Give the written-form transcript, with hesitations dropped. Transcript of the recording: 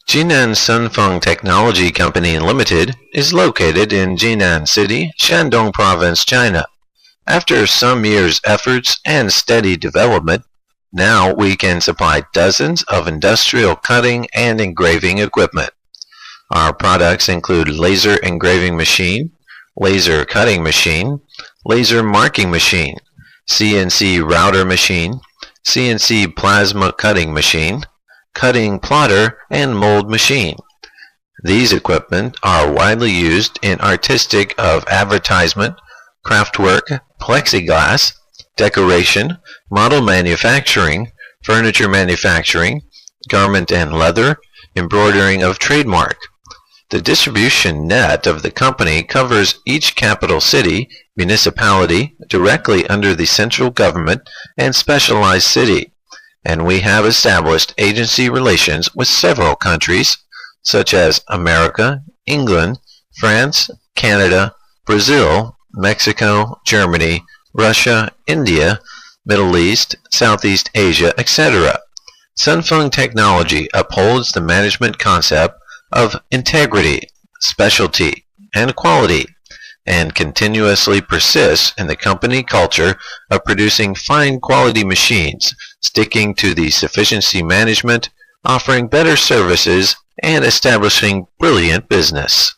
Jinan Sunfeng Technology Company Limited is located in Jinan City, Shandong Province, China. After some years' efforts and steady development, now we can supply dozens of industrial cutting and engraving equipment. Our products include laser engraving machine, laser cutting machine, laser marking machine, CNC router machine, CNC plasma cutting machine, cutting plotter, and mold machine. These equipment are widely used in artistic of advertisement, craftwork, plexiglass, decoration, model manufacturing, furniture manufacturing, garment and leather, embroidering of trademark. The distribution net of the company covers each capital city, municipality, directly under the central government, and specialized city. And we have established agency relations with several countries, such as America, England, France, Canada, Brazil, Mexico, Germany, Russia, India, Middle East, Southeast Asia, etc. Sunfeng Technology upholds the management concept of integrity, specialty, and quality, and continuously persists in the company culture of producing fine quality machines, sticking to the sufficiency management, offering better services, and establishing brilliant business.